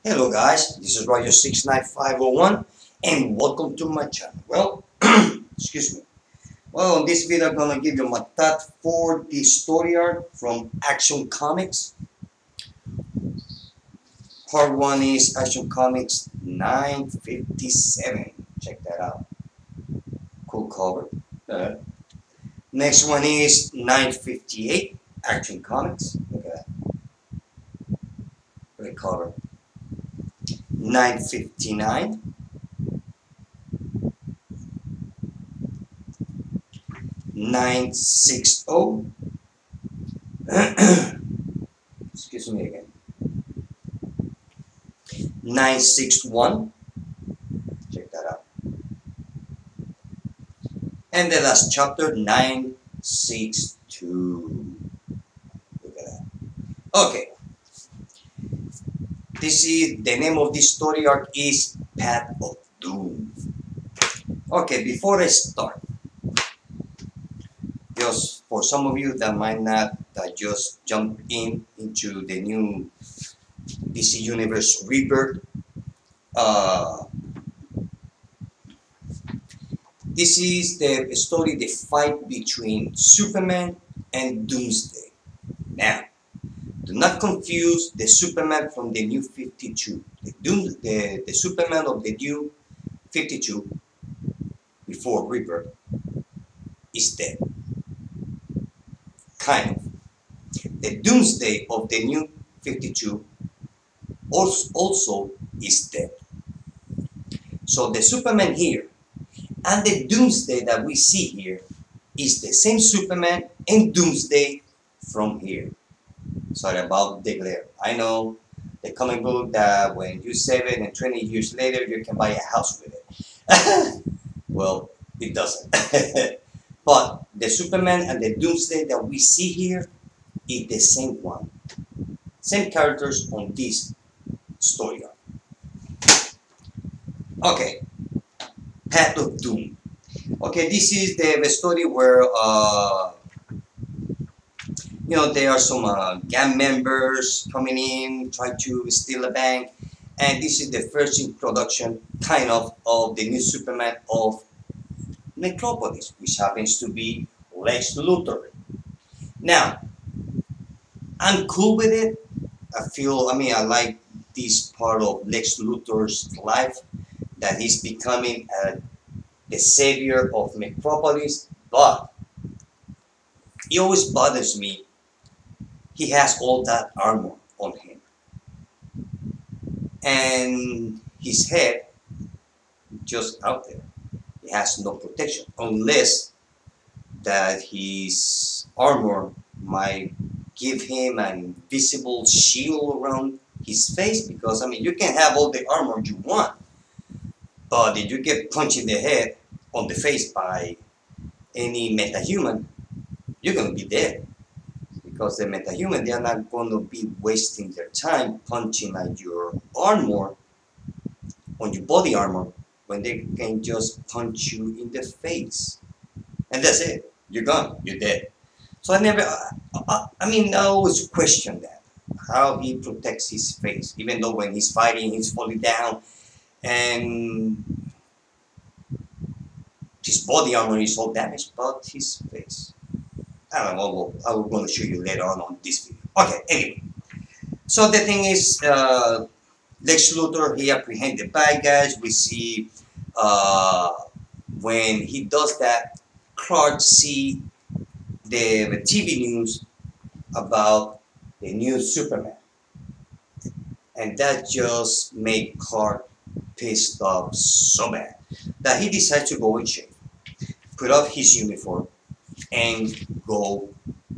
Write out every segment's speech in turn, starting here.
Hello guys, this is Roger69501 and welcome to my channel. Well, excuse me. Well, in this video I'm gonna give you my thought for the story arc from Action Comics. Part 1 is Action Comics 957. Check that out. Cool cover. Next one is 958 Action Comics. Look at that. Great cover. 959. 960. Excuse me again. 961. Check that out. And the last chapter, 962. Look at that. Okay. This is the name of this story arc is Path of Doom. Okay, before I start, just for some of you that might not just jump into the new DC Universe Rebirth, this is the story, the fight between Superman and Doomsday. Now, do not confuse the Superman from the New 52. The Superman of the New 52 before Rebirth is dead. Kind of. The Doomsday of the New 52 also is dead. So the Superman here and the Doomsday that we see here is the same Superman and Doomsday from here. Sorry about the glare. I know the comic book that when you save it and 20 years later you can buy a house with it. Well, it doesn't. But the Superman and the Doomsday that we see here is the same one. Same characters on this story arc. Okay, Path of Doom. Okay, this is the story where there are some gang members coming in, trying to steal a bank, and this is the first introduction, kind of the new Superman of Metropolis, which happens to be Lex Luthor. Now, I'm cool with it. I like this part of Lex Luthor's life, that he's becoming the savior of Metropolis, but it always bothers me. He has all that armor on him, and his head just out there. He has no protection, unless that his armor might give him an invisible shield around his face, because you can have all the armor you want, but if you get punched in the head, on the face by any metahuman, you're going to be dead. Because the metahuman, they are not going to be wasting their time punching at your armor, on your body armor, when they can just punch you in the face. And that's it. You're gone. You're dead. So I always question that. How he protects his face. Even though when he's fighting, he's falling down. And his body armor is all damaged, but his face. I don't know, I will going to show you later on this video. Okay, anyway. So the thing is, Lex Luthor, he apprehends the bad guys. We see when he does that, Clark see the TV news about the new Superman. And that just made Clark pissed off so bad that he decides to go in shape, put off his uniform, and go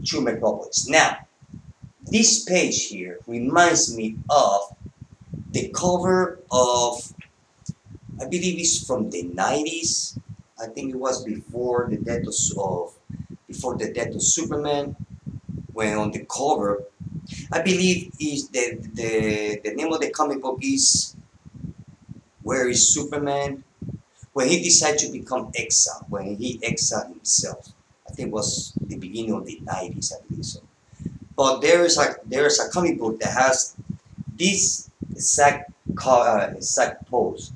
to Metropolis. Now, this page here reminds me of the cover of, I believe it's from the 90s. I think it was before the death of Superman, when on the cover, I believe is the name of the comic book is Where is Superman? When he decided to become exile, when he exiled himself. I think it was the beginning of the 90s, I believe so. But there is a comic book that has this exact exact pose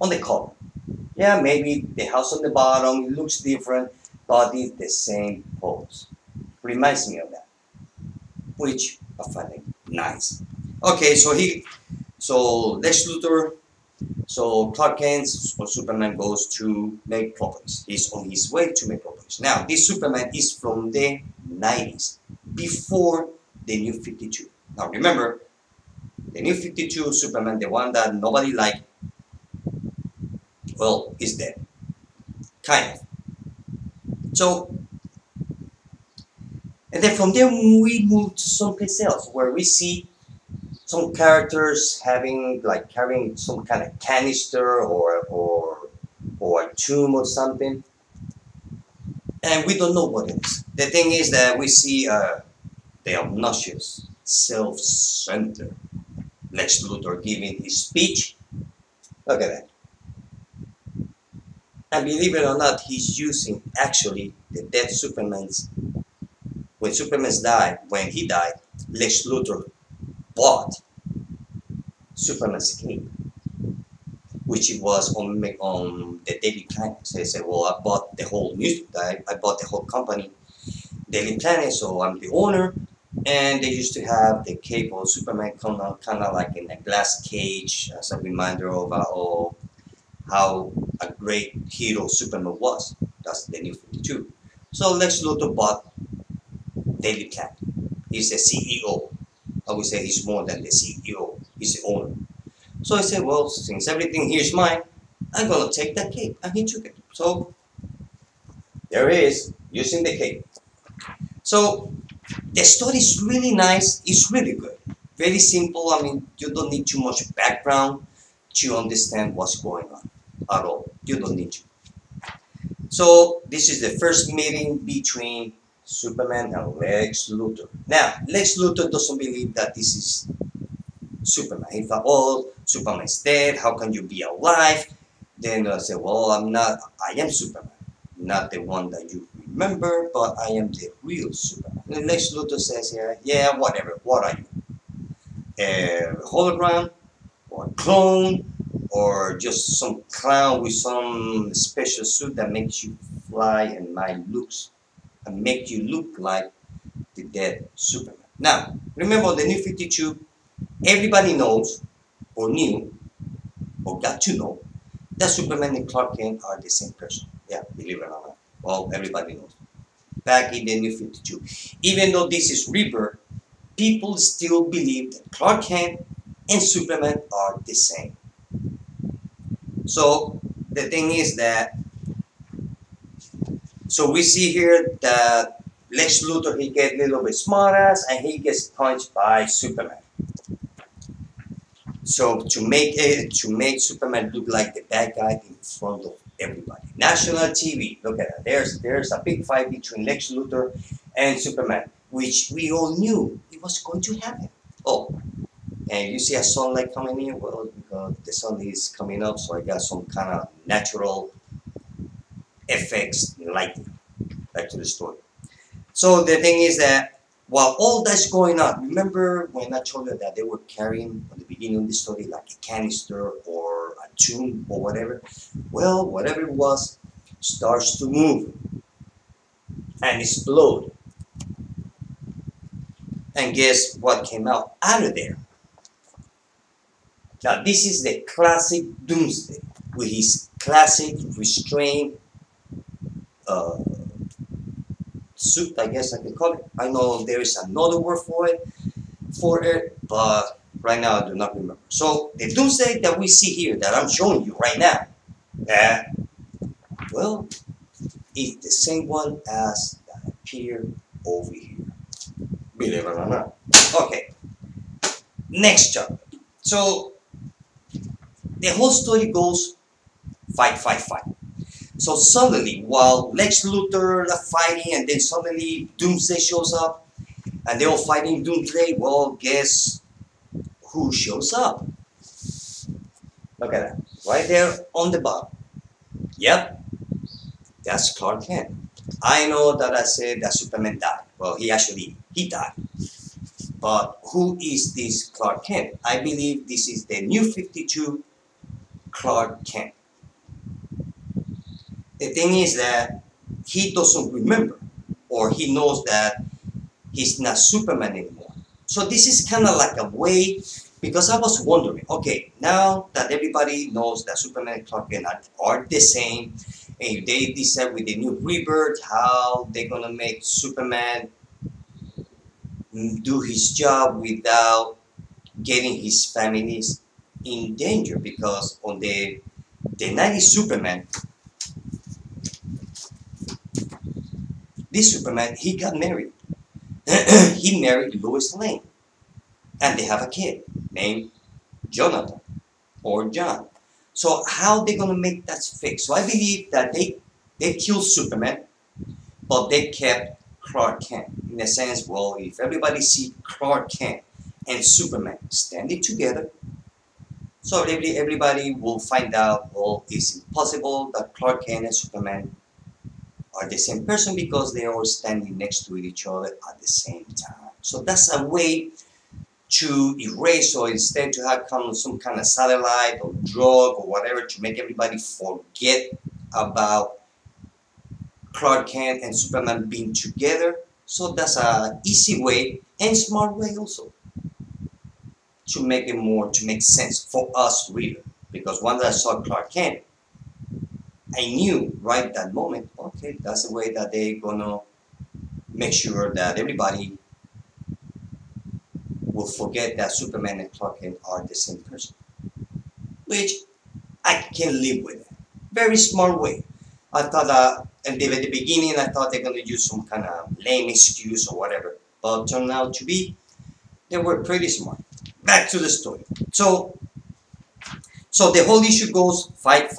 on the cover. Yeah, maybe the house on the bottom looks different, but it's the same pose. Reminds me of that, which I find it nice. Okay, so Lex Luthor, so Clark Kent or Superman goes to Metropolis. He's on his way to Metropolis. Now, this Superman is from the 90s, before the New 52. Now, remember, the New 52 Superman, the one that nobody liked, well, is dead. Kind of. So, and then from there we move to someplace else where we see some characters carrying some kind of canister or a tomb or something, and we don't know what it is. The thing is that we see the obnoxious, self-centered Lex Luthor giving his speech. Look at that. And believe it or not, he's using actually the dead Superman's. When he died, Lex Luthor bought Superman's cape, which it was on the Daily Planet. So he said, well, I bought the whole I bought the whole company, Daily Planet, so I'm the owner. And they used to have the cape of Superman kind of like in a glass cage as a reminder of how a great hero Superman was. That's the New 52. So Lex Luthor bought Daily Planet. He's the CEO. I would say he's more than the CEO. He's the owner. So I said, well, since everything here is mine, I'm going to take that cape. And he took it. So there he is, using the cape. So the story is really nice. It's really good. Very simple. I mean, you don't need too much background to understand what's going on at all. You don't need to. So this is the first meeting between Superman and Lex Luthor. Now, Lex Luthor doesn't believe that this is Superman. He thought, oh, Superman's dead. How can you be alive? Then I said, well, I am Superman. Not the one that you remember, but I am the real Superman. And Lex Luthor says, yeah, whatever. What are you? A hologram? Or a clone? Or just some clown with some special suit that makes you fly and make you look like the dead Superman. Now, remember the New 52, everybody knows, or knew, or got to know, that Superman and Clark Kent are the same person. Yeah, believe it or not. Well, everybody knows. Back in the New 52. Even though this is Rebirth, people still believe that Clark Kent and Superman are the same. So, the thing is that, so we see here that Lex Luthor, he gets a little bit smartass and he gets punched by Superman. So to make Superman look like the bad guy in front of everybody. National TV, look at that. There's a big fight between Lex Luthor and Superman, which we all knew it was going to happen. Oh, and you see a sunlight coming in? Well, because the sun is coming up, so I got some kind of natural effects in lighting. Back to the story. So the thing is that while all that's going on, remember when I told you that they were carrying at the beginning of the story like a canister or a tomb or whatever? Well, whatever it was starts to move and explode. And guess what came out of there? Now this is the classic Doomsday with his classic restrained suit, I guess I can call it. I know there is another word for it, but right now I do not remember. So the Doomsday that we see here, that I'm showing you right now, well, it's the same one as that appeared over here. Believe it or not. Okay, next chapter. So the whole story goes fight, fight, fight. So suddenly, while Lex Luthor are fighting, and then suddenly Doomsday shows up, and they're all fighting Doomsday, well, guess who shows up? Look at that, right there on the bottom. Yep, that's Clark Kent. I know that I said that Superman died. Well, he died. But who is this Clark Kent? I believe this is the New 52 Clark Kent. The thing is that he doesn't remember, or he knows that he's not Superman anymore. So this is kind of like a way, because I was wondering, okay, now that everybody knows that Superman and Clark Kent are the same, and if they decide with the new rebirth how they're gonna make Superman do his job without getting his families in danger, because on the 90s Superman, this Superman, he got married. He married Lois Lane, and they have a kid named Jonathan or John. So how they gonna make that fix? So I believe that they killed Superman, but they kept Clark Kent. In a sense, well, if everybody see Clark Kent and Superman standing together, so everybody will find out, well, it's impossible that Clark Kent and Superman are the same person, because they are standing next to each other at the same time. So that's a way to erase, or instead to have come some kind of satellite or drug or whatever to make everybody forget about Clark Kent and Superman being together. So that's a easy way and smart way also to make it to make sense for us reader. Because once I saw Clark Kent, I knew right at that moment, okay, that's the way that they're gonna make sure that everybody will forget that Superman and Clark Kent are the same person. Which I can live with it. Very smart way. I thought at the beginning, I thought they're gonna use some kind of lame excuse or whatever, but turned out to be, they were pretty smart. Back to the story. So the whole issue goes fight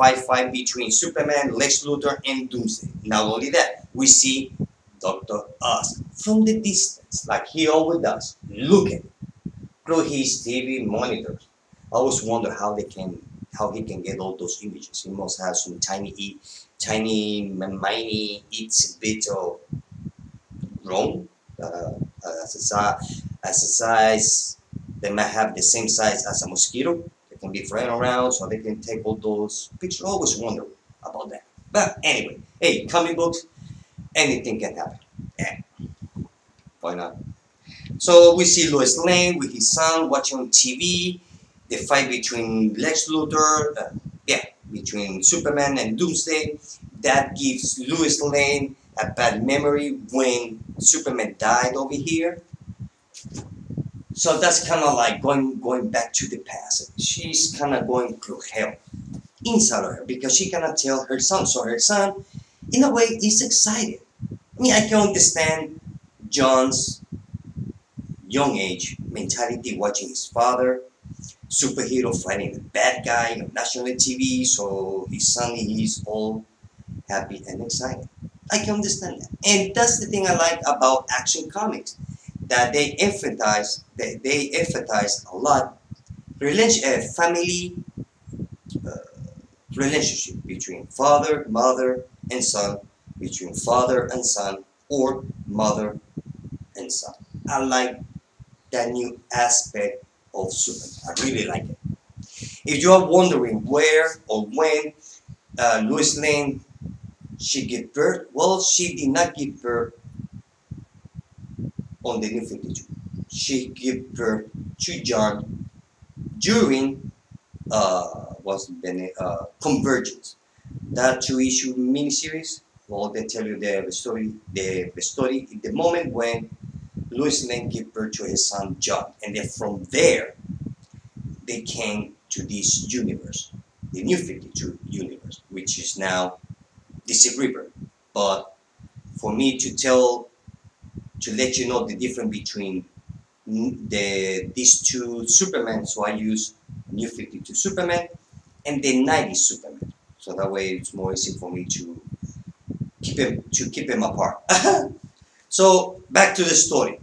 between Superman, Lex Luthor, and Doomsday. Not only that, we see Dr. Oz from the distance, like he always does, looking through his TV monitors. I always wonder how he can get all those images. He must have some tiny itsy bit of drone as a size. They might have the same size as a mosquito. They can be flying around, so they can take all those pictures. I always wonder about that. But anyway, hey, comic books, anything can happen. Yeah, why not? So we see Lois Lane with his son watching on TV the fight between Lex Luthor, between Superman and Doomsday. That gives Lois Lane a bad memory when Superman died over here. So that's kind of like going back to the past. She's kind of going through hell inside of her, because she cannot tell her son. So her son, in a way, is excited. I mean, I can understand John's young age mentality, watching his father, superhero fighting the bad guy on national TV, so his son is all happy and excited. I can understand that. And that's the thing I like about Action Comics, that they emphasize a lot family relationship between father, mother, and son, between father and son, or mother and son. I like that new aspect of Superman. I really like it. If you are wondering where or when Lois Lane she gave birth, well, she did not give birth on the New 52. She gave birth to John during Convergence, that two-issue miniseries. Well, they tell you the story in the moment when Lois Lane gave birth to his son John, and then from there they came to this universe, the New 52 universe, which is now DC Rebirth. But for me to let you know the difference between these two Superman, so I use New 52 Superman and the 90s Superman. So that way it's more easy for me to keep them apart. So back to the story.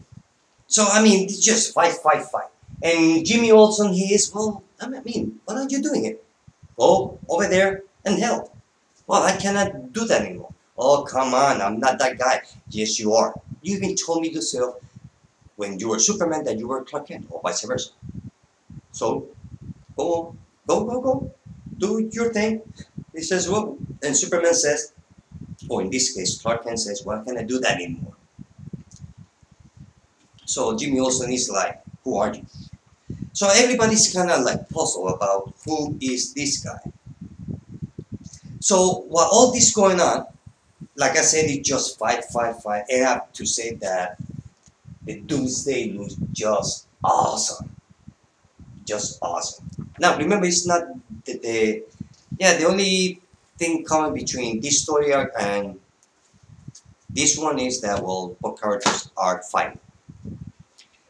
So I mean, it's just fight. And Jimmy Olsen, he is, well, I mean, what are you doing here? Go over there and help. Well, I cannot do that anymore. Oh, come on, I'm not that guy. Yes, you are. You even told me yourself when you were Superman that you were Clark Kent, or vice versa. So go, go, do your thing. He says, well, and Superman says, or in this case, Clark Kent says, why can't I do that anymore? So Jimmy Olsen is like, who are you? So everybody's kind of like puzzled about who is this guy. So while all this going on, like I said, it's just fight. And I have to say that the Doomsday looks just awesome. Just awesome. Now remember, it's not the only thing common between this story arc and this one is that, well, both characters are fighting.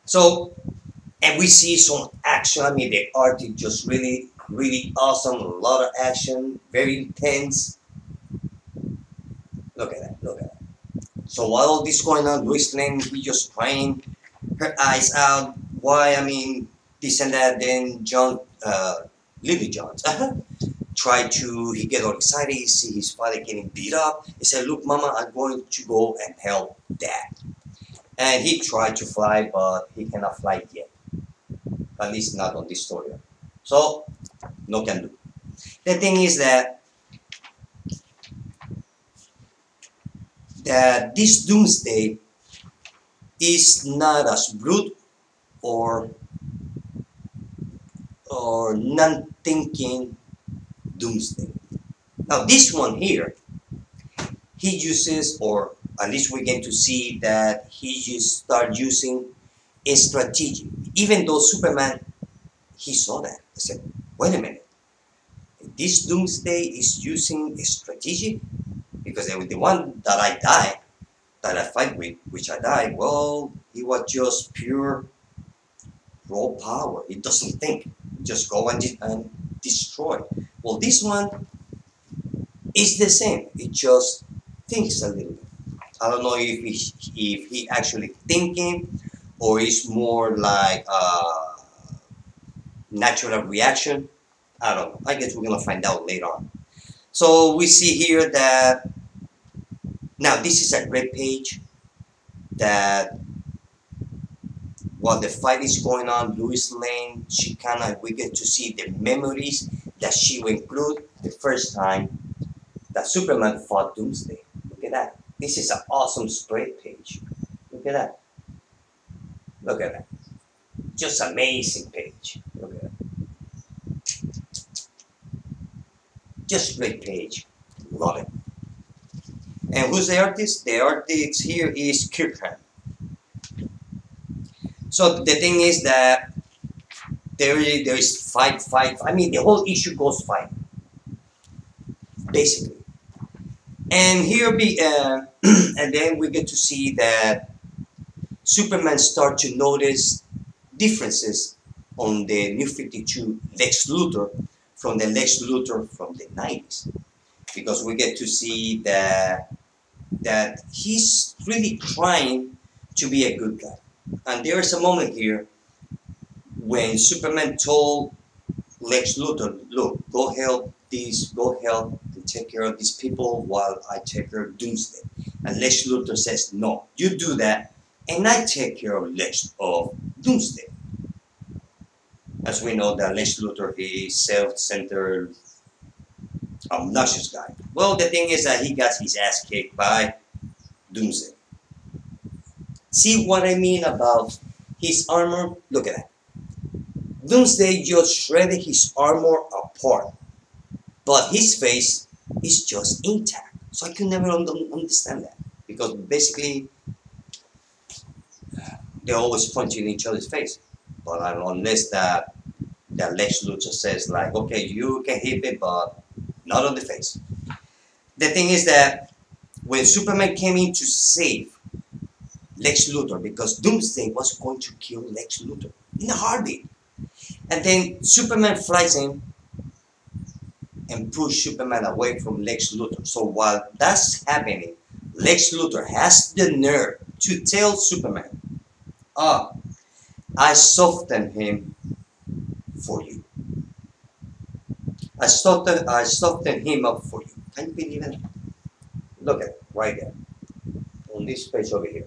So, and we see some action. I mean, the art is just really, really awesome. A lot of action, very intense. Look at that, look at that. So while all this going on, Lois Lane, we just crying, her eyes out. Why? I mean, this and that. Then Lily Jones, he get all excited. He see his father getting beat up. He said, "Look, Mama, I'm going to go and help Dad." And he tried to fly, but he cannot fly yet. At least not on this story. So, no can do. The thing is that this Doomsday is not as brute or non-thinking Doomsday. Now this one here, he uses, or at least we're going to see that he just start using a strategy. Even though Superman, he saw that. I said, wait a minute, this Doomsday is using a strategy? Because the one that I fight with, which I died, well, he was just pure raw power. It doesn't think. Just go and destroy. Well, this one is the same. It just thinks a little bit. I don't know if he actually thinking or it's more like natural reaction. I don't know. I guess we're gonna find out later on. So we see here that now this is a great page that while the fight is going on, Lois Lane, we get to see the memories that she will include the first time that Superman fought Doomsday. Look at that. This is an awesome spread page. Look at that. Look at that. Just amazing page. Look at that. Just great page. Love it. And who's the artist? The artist here is Kirkham. So the thing is that there is fight. I mean, the whole issue goes fight, basically. And here and then we get to see that Superman start to notice differences on the New 52 Lex Luthor from the Lex Luthor from the 90s, because we get to see that he's really trying to be a good guy. And there is a moment here when Superman told Lex Luthor, look, go help and take care of these people while I take care of Doomsday. And Lex Luthor says, no, you do that and I take care of Doomsday. As we know that Lex Luthor is self-centered, obnoxious guy. Well, the thing is that he got his ass kicked by Doomsday. See what I mean about his armor? Look at that. Doomsday just shredded his armor apart, but his face is just intact. So I can never understand that, because basically they're always punching each other's face. But unless that Lex Luthor says like, okay, you can hit me, but not on the face. The thing is that when Superman came in to save Lex Luthor, because Doomsday was going to kill Lex Luthor in a heartbeat, and then Superman flies in and pushes Superman away from Lex Luthor. So while that's happening, Lex Luthor has the nerve to tell Superman, I softened him for you. I softened him up for you. Can you believe it? Look at it, right there. On this page over here.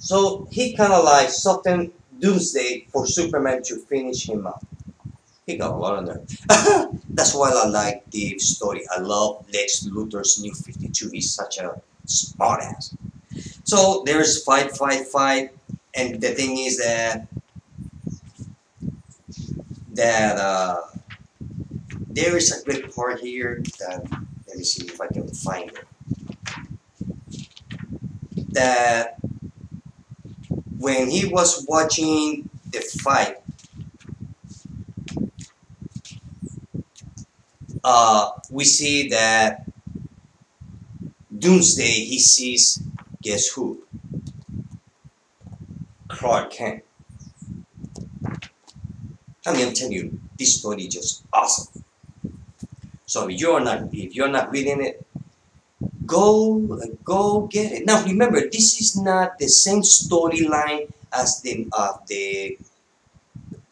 So he kind of like softened Doomsday for Superman to finish him up. He got a lot of nerve. That's why I like the story. I love Lex Luthor's New 52. He's such a smart ass. So there's fight, and the thing is that there is a great part here that, let me see if I can find it. That when he was watching the fight, we see that Doomsday, he sees, guess who? Clark Kent. I mean, I'm telling you, this story is just awesome. So if you're not reading it, go get it. Now remember, this is not the same storyline as the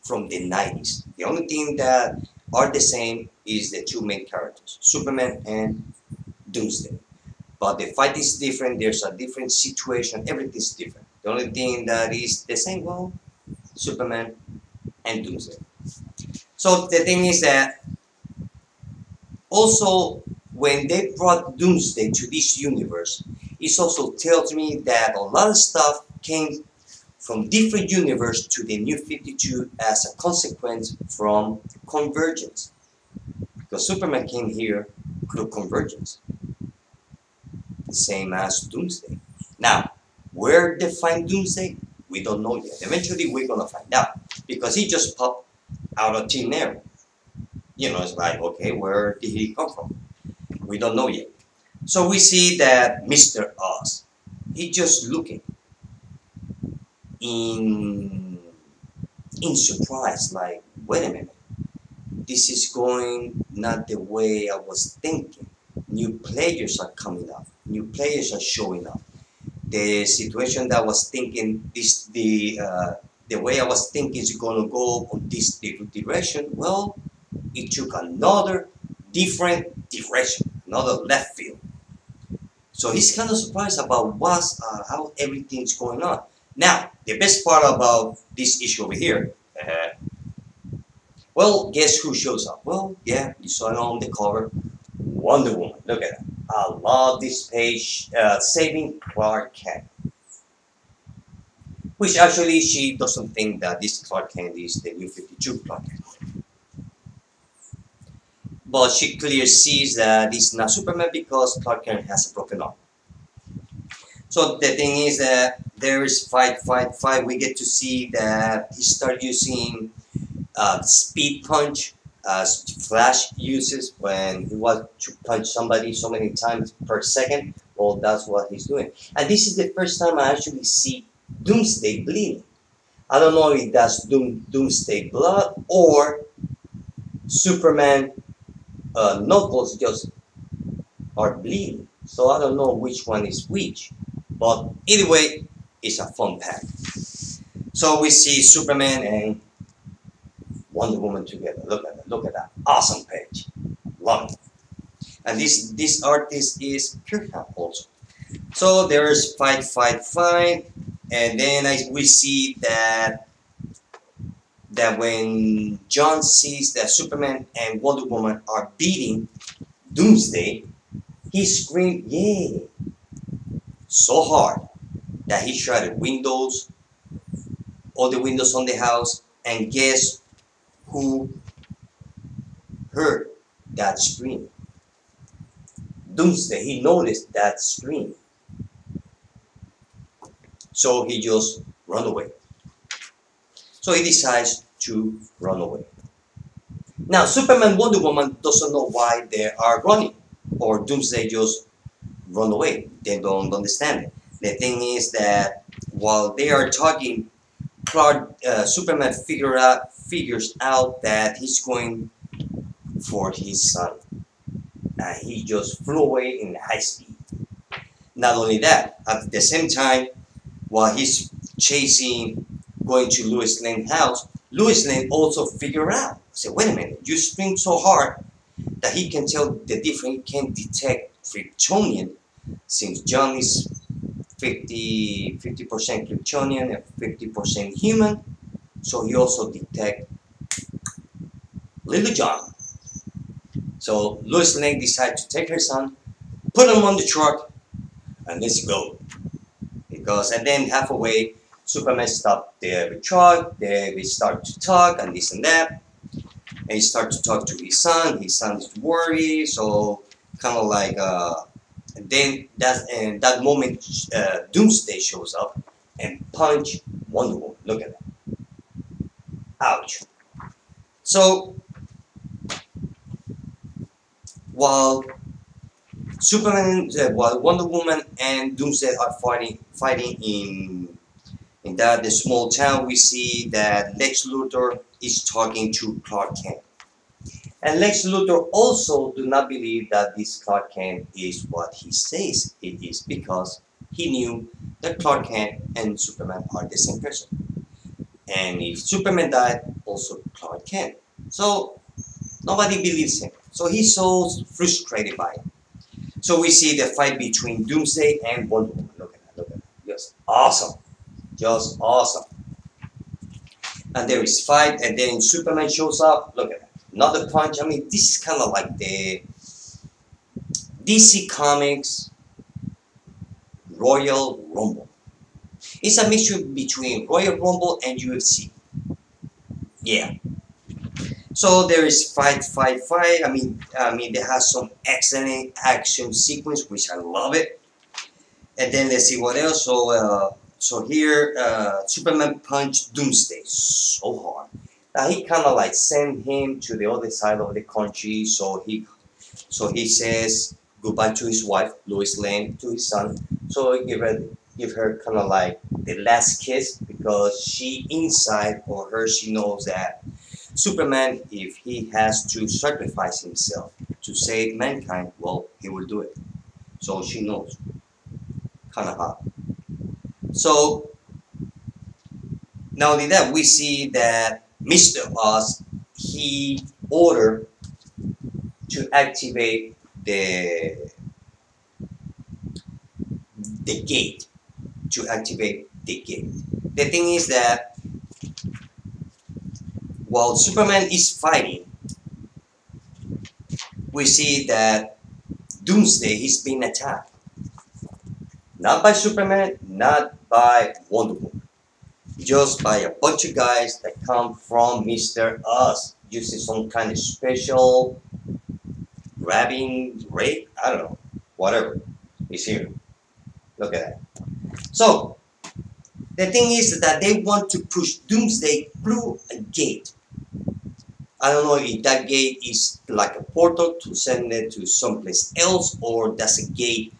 from the 90s. The only thing that are the same is the two main characters, Superman and Doomsday. But the fight is different, there's a different situation, everything's different. The only thing that is the same, well, Superman and Doomsday. So the thing is that also when they brought Doomsday to this universe, it also tells me that a lot of stuff came from different universe to the New 52 as a consequence from convergence. Because Superman came here through convergence. The same as Doomsday. Now, where they find Doomsday? We don't know yet. Eventually we're gonna find out. Because he just popped out of thin air. You know, it's like, okay, where did he come from? We don't know yet. So we see that Mr. Oz, he just looking in surprise, like, wait a minute, this is going not the way I was thinking. New players are coming up, new players are showing up. The situation that I was thinking, the way I was thinking is gonna go on this direction, well, it took another different direction, another left field. So he's kind of surprised about how everything's going on. Now, the best part about this issue over here, well, guess who shows up? Well, yeah, you saw it on the cover, Wonder Woman. Look at that. I love this page, saving Clark Kent. Which actually she doesn't think that this Clark Kent is the New 52 Clark Kent. But she clearly sees that it's not Superman because Clark Kent has a broken arm. So the thing is that there is fight. We get to see that he started using speed punch as Flash uses when he wants to punch somebody so many times per second. Well, that's what he's doing. And this is the first time I actually see Doomsday bleeding. I don't know if that's Doomsday blood or Superman knuckles just are bleeding. So I don't know which one is which. But either way, it's a fun pack. So we see Superman and Wonder Woman together. Look at that awesome page. Love it. And this artist is Kirkham also. So there's fight, and then we see that when John sees that Superman and Wonder Woman are beating Doomsday, he screamed, "Yay!" so hard that he shattered windows, all the windows on the house, and guess who heard that scream? Doomsday. He noticed that scream. So he just run away. So he decides to run away. Now Superman, Wonder Woman doesn't know why they are running, or Doomsday just run away. They don't understand it. The thing is that while they are talking, Superman figures out that he's going for his son. And he just flew away in high speed. Not only that, at the same time, while he's chasing, going to Lois Lane's house, Lois Lane also figured out, say, wait a minute, you scream so hard that he can tell the difference, he can detect Kryptonian, since John is 50% Kryptonian and 50% human. So he also detect Lily John. So Lois Lane decided to take her son, put him on the truck, and let's go. Because and then halfway, Superman stopped the truck. We start to talk and this and that. And he starts to talk to his son. His son is worried, so kind of like. And then that moment, Doomsday shows up and punch Wonder Woman. Look at that! Ouch! So while while Wonder Woman and Doomsday are fighting in that the small town, we see that Lex Luthor is talking to Clark Kent. And Lex Luthor also do not believe that this Clark Kent is what he says it is because he knew that Clark Kent and Superman are the same person. And if Superman died, also Clark Kent. So nobody believes him. So he's so frustrated by it. So we see the fight between Doomsday and Wonder Woman. Look at that, look at that. Just awesome. Just awesome. And there is fight, and then Superman shows up. Look at that. Another punch. I mean, this is kind of like the DC Comics Royal Rumble. It's a mixture between Royal Rumble and UFC. Yeah. So there is fight. I mean, they have some excellent action sequence, which I love it. And then let's see what else. So here, Superman punched Doomsday so hard that he kind of like sent him to the other side of the country. So he says goodbye to his wife, Lois Lane, to his son. So he give her kind of like the last kiss because she knows that Superman, if he has to sacrifice himself to save mankind, well, he will do it. So she knows. Kind of hot. So, not only that, we see that Mr. Oz, he ordered to activate the gate. To activate the gate. The thing is that while Superman is fighting, we see that Doomsday is being attacked. Not by Superman, not by Wonder Woman. Just by a bunch of guys that come from Mr. Oz using some kind of special grabbing ray. I don't know. Whatever. He's here. Look at that. So, the thing is that they want to push Doomsday through a gate. I don't know if that gate is like a portal to send it to someplace else or that's a gate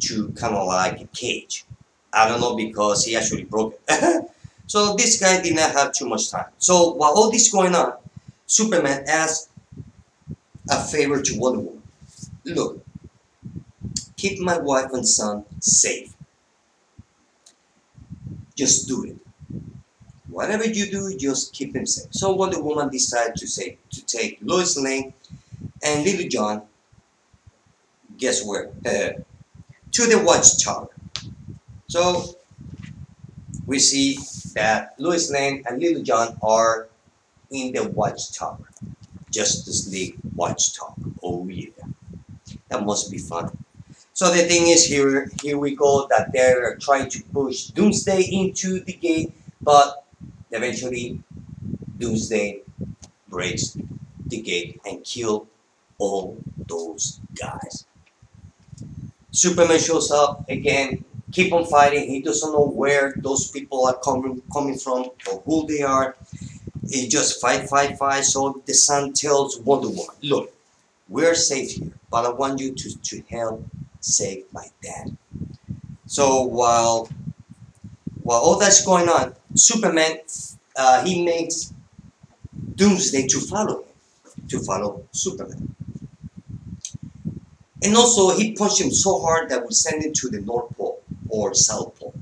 to kind of like a cage. I don't know because he actually broke it. So this guy did not have too much time. So while all this going on, Superman asked a favor to Wonder Woman. Look, keep my wife and son safe. Just do it. Whatever you do, just keep them safe. So Wonder Woman decided to take Lois Lane and Lily John, guess where? To the Watchtower. So we see that Lois Lane and Lily John are in the Watchtower. Justice League Watchtower. Oh yeah. That must be fun. So the thing is here we go that they're trying to push Doomsday into the gate, but eventually Doomsday breaks the gate and kills all those guys. Superman shows up again, keep on fighting. He doesn't know where those people are coming from or who they are. He just fight. So the son tells Wonder Woman, look, we're safe here, but I want you to help save my dad. So while all that's going on, Superman, he makes Doomsday to follow Superman. And also, he punched him so hard that we send him to the North Pole or South Pole,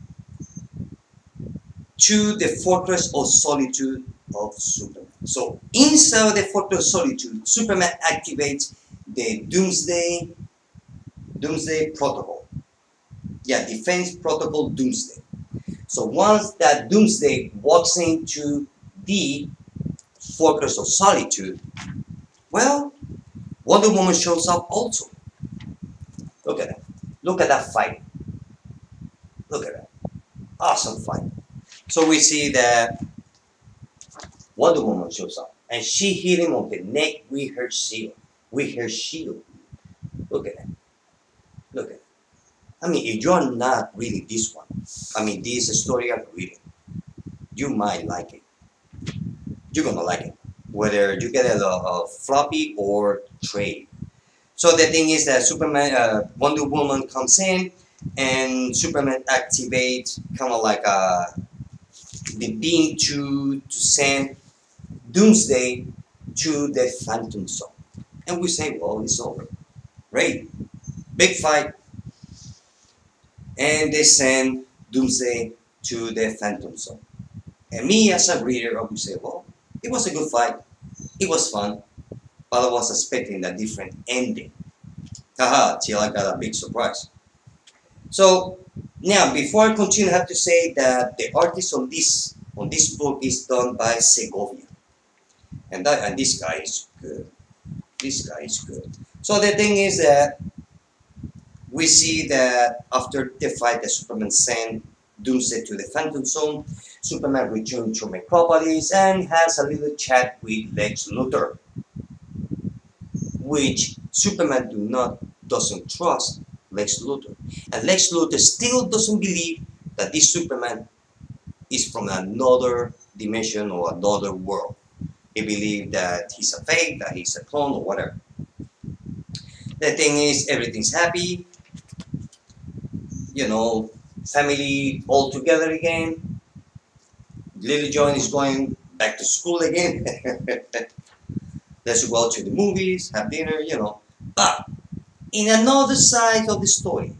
to the Fortress of Solitude of Superman. So inside the Fortress of Solitude, Superman activates the Doomsday Protocol. Yeah, Defense Protocol Doomsday. So once that Doomsday walks into the Fortress of Solitude, well, Wonder Woman shows up also. Look at that. Look at that fight. Look at that. Awesome fight. So we see that Wonder Woman shows up and she hit him on the neck with her shield. With her shield. Look at that. Look at that. I mean, if you're not reading this one, I mean, this story I'm reading, you might like it. You're gonna like it. Whether you get a floppy or trade. So the thing is that Wonder Woman comes in, and Superman activates kind of like the beam to send Doomsday to the Phantom Zone. And we say, well, it's over. Great. Big fight. And they send Doomsday to the Phantom Zone. And me as a reader, I would say, well, it was a good fight. It was fun. But I was expecting a different ending. Haha, till I got a big surprise. So now, before I continue, I have to say that the artist on this book is done by Segovia, and this guy is good. This guy is good. So the thing is that we see that after the fight that Superman sent Doomsday to the Phantom Zone, Superman returns to Metropolis and has a little chat with Lex Luthor, which Superman doesn't trust Lex Luthor. And Lex Luthor still doesn't believe that this Superman is from another dimension or another world. He believes that he's a fake, that he's a clone or whatever. The thing is, everything's happy, family all together again. Little John is going back to school again. Let's go to the movies, have dinner, But in another side of the story,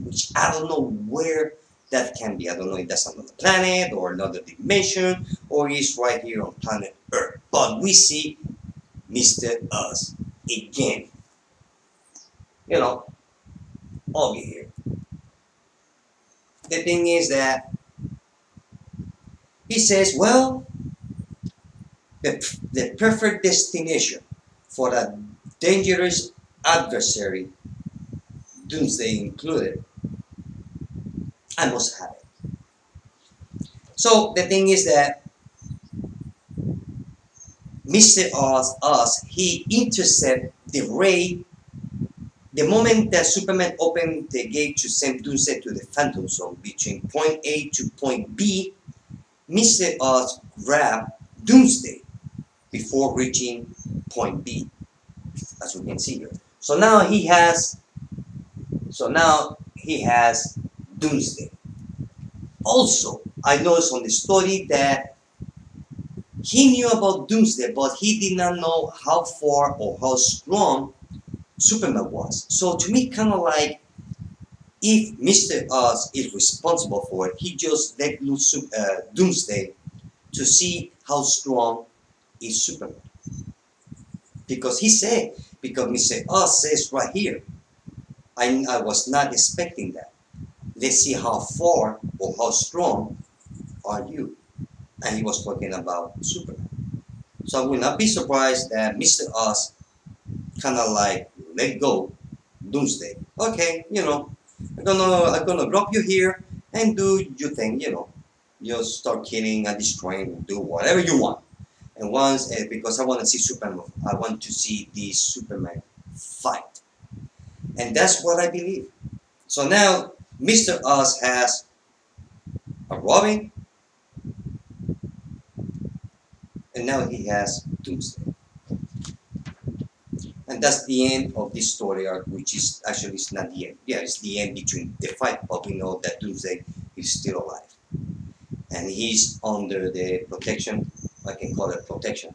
which I don't know where that can be. I don't know if that's another planet or another dimension or it's right here on planet Earth. But we see Mr. Us again. Over here. The thing is that he says, well, the perfect destination for a dangerous adversary, Doomsday included, I must have it. So the thing is that Mr. Oz, he intercepted the ray. The moment that Superman opened the gate to send Doomsday to the Phantom Zone between point A to point B, Mr. Oz grabbed Doomsday before reaching point B, as we can see here. So now he has Doomsday. Also, I noticed on the story that he knew about Doomsday, but he did not know how far or how strong Superman was. So to me, kind of like, if Mr. Oz is responsible for it, he just let loose Doomsday to see how strong is Superman. Because Mr. Oz says right here, I was not expecting that. Let's see how far or how strong are you. And he was talking about Superman. So I will not be surprised that Mr. Oz kind of like let go Doomsday. Okay, I'm gonna drop you here and do your thing, Just start killing and destroying, do whatever you want. And once, because I want to see Superman, I want to see the Superman fight. And that's what I believe. So now, Mr. Oz has a Robin, and now he has Doomsday. And that's the end of this story arc, which is actually, it's not the end. Yeah, it's the end between the fight, but we know that Doomsday is still alive. And he's under the protection, I can call it protection,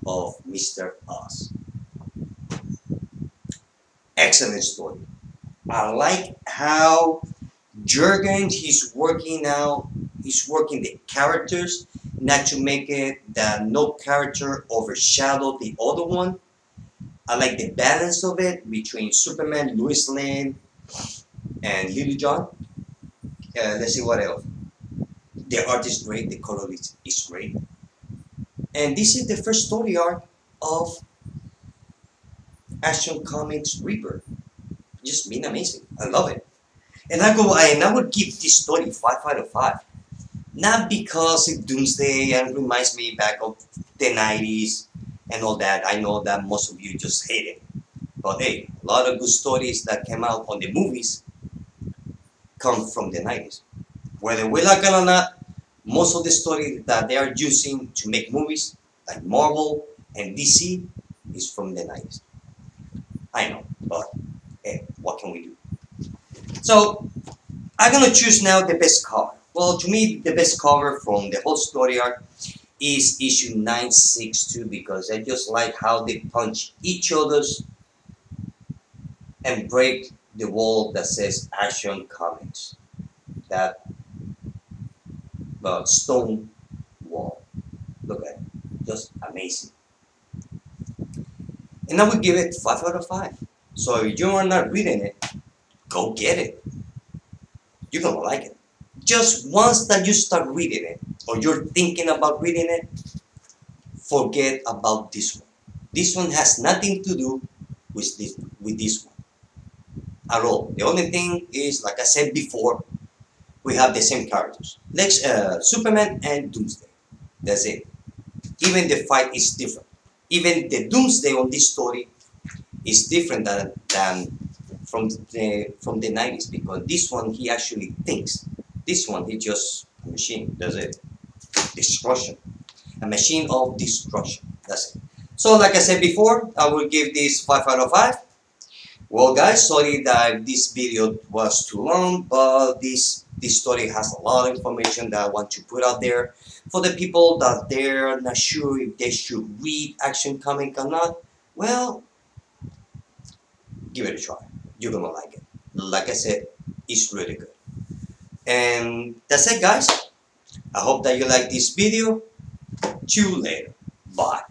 of Mr. Oz. Excellent story. I like how Jurgen, he's working the characters, not to make it that no character overshadow the other one. I like the balance of it between Superman, Lois Lane, and Little John. let's see what else. The art is great, the color is great. And this is the first story arc of Action Comics Rebirth. Just been amazing. I love it. And I would give this story 5 out of 5. Not because it's Doomsday and reminds me back of the 90s and all that. I know that most of you just hate it. But hey, a lot of good stories that came out on the movies come from the 90s. Whether we like it or not, most of the stories that they are using to make movies, like Marvel and DC, is from the 90s. I know, but hey, what can we do? So, I'm gonna choose now the best cover. Well, to me, the best cover from the whole story arc is issue 962 because I just like how they punch each other's and break the wall that says Action Comics. That stone wall. Look at it. Just amazing. And I would give it 5 out of 5. So if you are not reading it, go get it. You're gonna like it. Just once that you start reading it, or you're thinking about reading it, forget about this one. This one has nothing to do with this one at all. The only thing is, like I said before, we have the same characters. Superman and Doomsday. That's it. Even the fight is different. Even the Doomsday on this story is different than from the 90s because this one he actually thinks. This one he just a machine. That's it. Destruction. A machine of destruction. That's it. So like I said before, I will give this 5 out of 5. Well guys, sorry that this video was too long, but this story has a lot of information that I want to put out there for the people that they're not sure if they should read Action Comic or not. Well, give it a try. You're gonna like it. Like I said, it's really good. And that's it guys. I hope that you like this video. See you later. Bye.